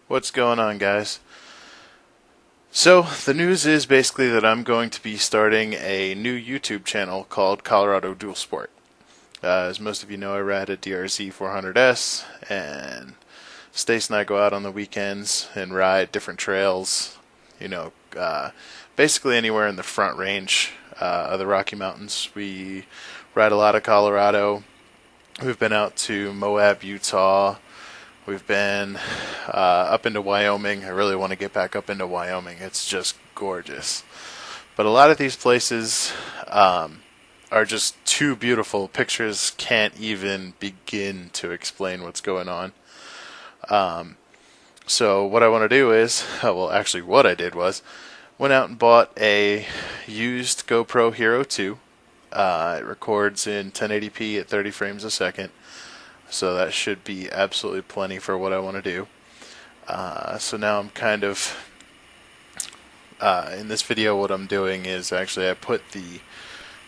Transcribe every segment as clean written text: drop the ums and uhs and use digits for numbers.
What's going on, guys? So, the news is basically that I'm going to be starting a new YouTube channel called Colorado Dual Sport. As most of you know, I ride a DRZ 400S, and Stace and I go out on the weekends and ride different trails, basically anywhere in the Front Range of the Rocky Mountains. We ride a lot of Colorado. We've been out to Moab, Utah. We've been up into Wyoming. I really want to get back up into Wyoming. It's just gorgeous. But a lot of these places are just too beautiful. Pictures can't even begin to explain what's going on. So what I want to do is, actually what I did was, went out and bought a used GoPro Hero 2. It records in 1080p at 30 frames a second. So that should be absolutely plenty for what I want to do. So now I'm kind of, in this video what I'm doing is actually I put the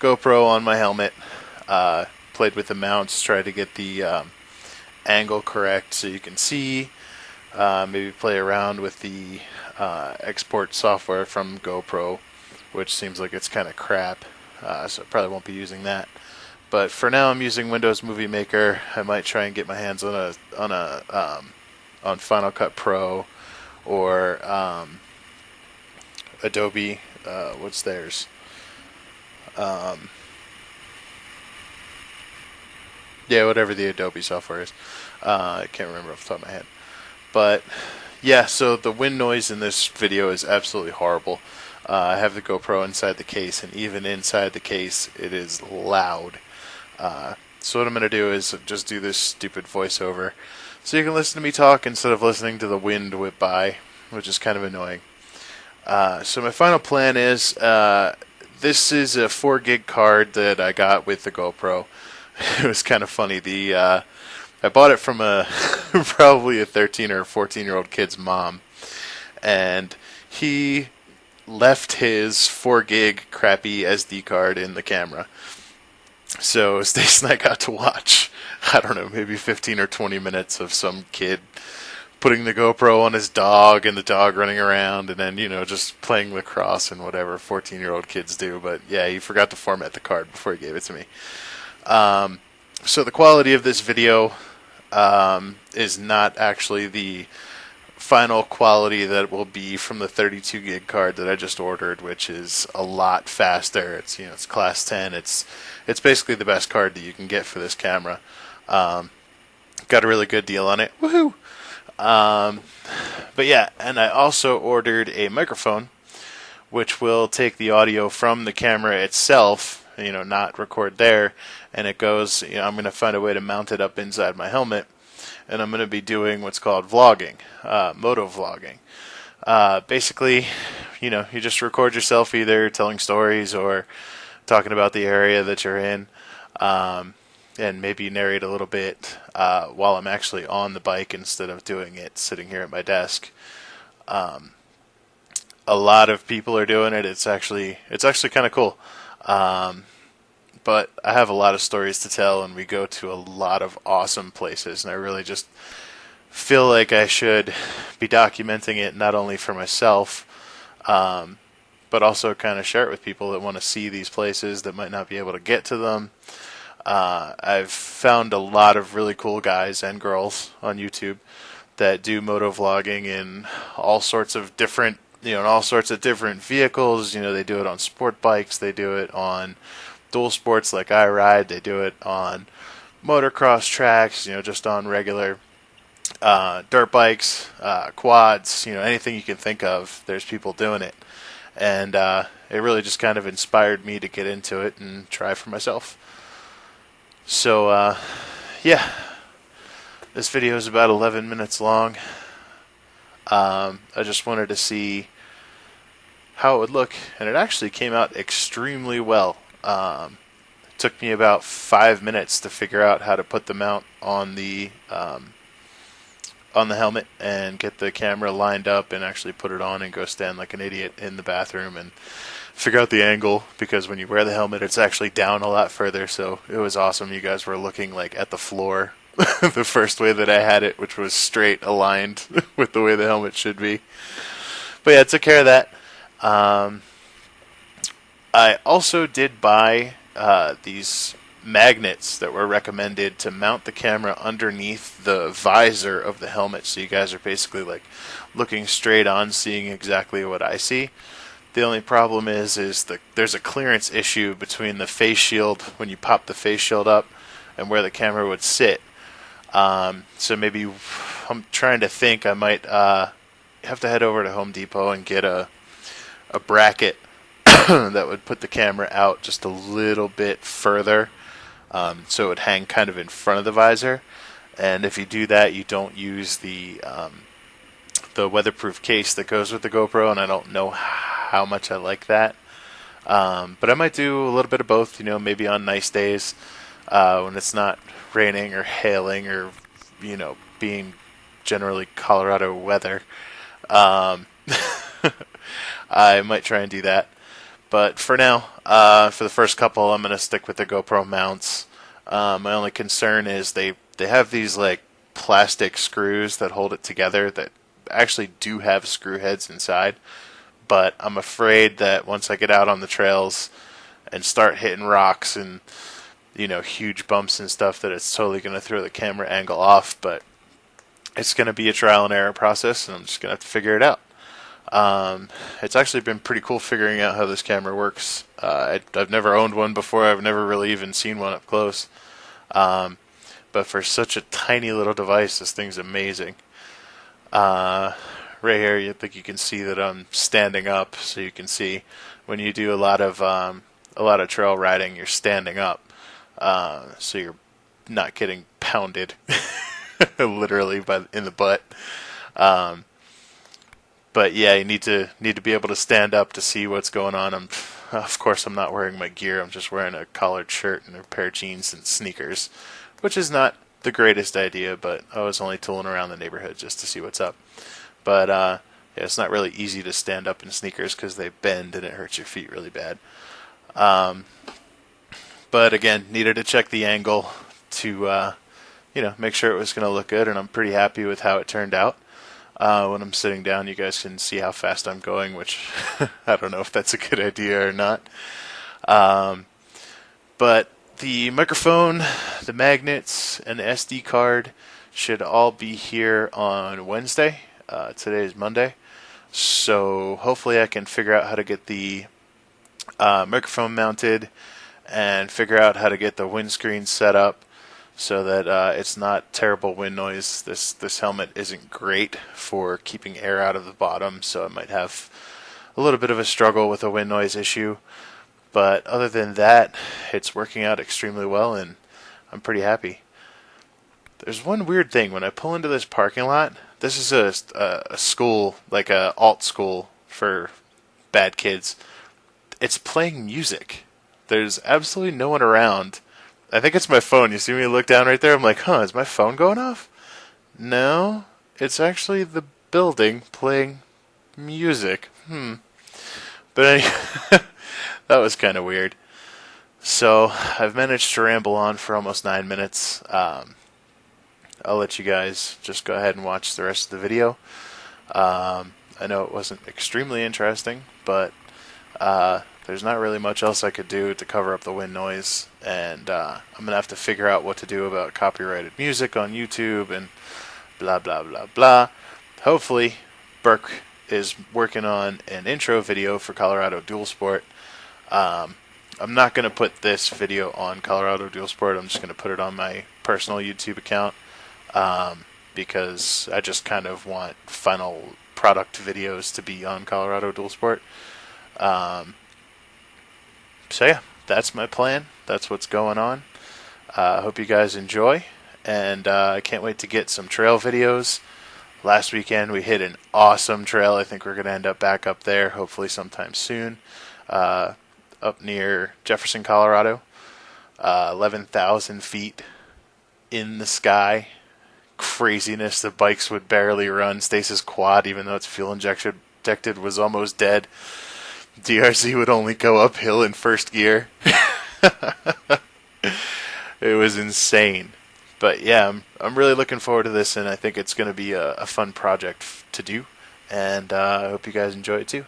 GoPro on my helmet, played with the mounts, tried to get the angle correct so you can see, maybe play around with the export software from GoPro, which seems like it's kind of crap, so I probably won't be using that. But for now, I'm using Windows Movie Maker. I might try and get my hands on Final Cut Pro or Adobe. What's theirs? Yeah, whatever the Adobe software is. I can't remember off the top of my head. But yeah, so the wind noise in this video is absolutely horrible. I have the GoPro inside the case, and even inside the case, it is loud. So what I'm going to do is just do this stupid voiceover so you can listen to me talk instead of listening to the wind whip by, which is kind of annoying. So my final plan is, this is a 4 gig card that I got with the GoPro. It was kind of funny. I bought it from probably a 13 or 14-year-old kid's mom, and he left his 4 gig crappy SD card in the camera. So Stace and I got to watch, I don't know, maybe 15 or 20 minutes of some kid putting the GoPro on his dog and the dog running around, and then, just playing lacrosse and whatever 14-year-old kids do. But yeah, he forgot to format the card before he gave it to me. So the quality of this video is not actually the final quality that will be from the 32 gig card that I just ordered, which is a lot faster. It's it's class 10. It's basically the best card that you can get for this camera. Got a really good deal on it. Woohoo! But yeah, and I also ordered a microphone which will take the audio from the camera itself, not record there, and it goes, I'm going to find a way to mount it up inside my helmet. And I'm going to be doing what's called vlogging, Moto Vlogging. Basically, you just record yourself either telling stories or talking about the area that you're in, and maybe narrate a little bit while I'm actually on the bike instead of doing it sitting here at my desk. A lot of people are doing it. It's actually kind of cool. But I have a lot of stories to tell, and we go to a lot of awesome places, and I really just feel like I should be documenting it not only for myself, but also kind of share it with people that want to see these places that might not be able to get to them. I've found a lot of really cool guys and girls on YouTube that do moto vlogging in all sorts of different, in all sorts of different vehicles. They do it on sport bikes, they do it on dual sports like I ride, they do it on motocross tracks, just on regular dirt bikes, quads, anything you can think of, there's people doing it. And it really just kind of inspired me to get into it and try for myself. So, yeah, this video is about 11 minutes long. I just wanted to see how it would look, and it actually came out extremely well. It took me about 5 minutes to figure out how to put the mount on the helmet and get the camera lined up and actually put it on and go stand like an idiot in the bathroom and figure out the angle, because when you wear the helmet it's actually down a lot further. So it was awesome. You guys were looking like at the floor the first way that I had it, which was straight aligned with the way the helmet should be. But yeah, I took care of that. I also did buy these magnets that were recommended to mount the camera underneath the visor of the helmet, so you guys are basically like looking straight on, seeing exactly what I see. The only problem is there's a clearance issue between the face shield when you pop the face shield up and where the camera would sit. So maybe I'm trying to think I might have to head over to Home Depot and get a bracket that would put the camera out just a little bit further, so it would hang kind of in front of the visor. And if you do that, you don't use the weatherproof case that goes with the GoPro, and I don't know how much I like that. But I might do a little bit of both, maybe on nice days when it's not raining or hailing or, being generally Colorado weather. I might try and do that. But for now, for the first couple, I'm going to stick with the GoPro mounts. My only concern is they have these like plastic screws that hold it together that actually do have screw heads inside. But I'm afraid that once I get out on the trails and start hitting rocks and, huge bumps and stuff, that it's totally going to throw the camera angle off. But it's going to be a trial and error process, and I'm just going to have to figure it out. It's actually been pretty cool figuring out how this camera works. I've never owned one before. I've never really even seen one up close. But for such a tiny little device, this thing's amazing. Right here, you think you can see that I'm standing up, so you can see when you do a lot of trail riding, you're standing up, so you're not getting pounded, literally in the butt. But yeah, you need to be able to stand up to see what's going on. Of course, I'm not wearing my gear. I'm just wearing a collared shirt and a pair of jeans and sneakers, which is not the greatest idea. But I was only tooling around the neighborhood just to see what's up. But yeah, it's not really easy to stand up in sneakers because they bend and it hurts your feet really bad. But again, needed to check the angle to make sure it was going to look good, and I'm pretty happy with how it turned out. When I'm sitting down, you guys can see how fast I'm going, which I don't know if that's a good idea or not. But the microphone, the magnets, and the SD card should all be here on Wednesday. Today is Monday. So hopefully I can figure out how to get the microphone mounted and figure out how to get the windscreen set up, so that it's not terrible wind noise. This helmet isn't great for keeping air out of the bottom, so I might have a little bit of a struggle with a wind noise issue. But other than that, it's working out extremely well, and I'm pretty happy. There's one weird thing. When I pull into this parking lot, this is a school, like a alt school for bad kids. It's playing music. There's absolutely no one around. I think it's my phone. You see me look down right there? I'm like, is my phone going off? No, it's actually the building playing music. But anyway, that was kind of weird. So I've managed to ramble on for almost 9 minutes. I'll let you guys just go ahead and watch the rest of the video. I know it wasn't extremely interesting, but there's not really much else I could do to cover up the wind noise, and I'm going to have to figure out what to do about copyrighted music on YouTube and blah, blah, blah, blah. Hopefully, Burke is working on an intro video for Colorado Dual Sport. I'm not going to put this video on Colorado Dual Sport. I'm just going to put it on my personal YouTube account, because I just kind of want final product videos to be on Colorado Dual Sport. So yeah, that's my plan. That's what's going on. I hope you guys enjoy, and I can't wait to get some trail videos. Last weekend we hit an awesome trail. I think we're going to end up back up there, hopefully sometime soon, up near Jefferson, Colorado. 11,000 feet in the sky. Craziness. The bikes would barely run. Stace's quad, even though its fuel injected, was almost dead. DRZ would only go uphill in first gear. It was insane. But yeah, I'm really looking forward to this, and I think it's going to be a fun project to do. And I hope you guys enjoy it too.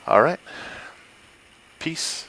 All right. Peace.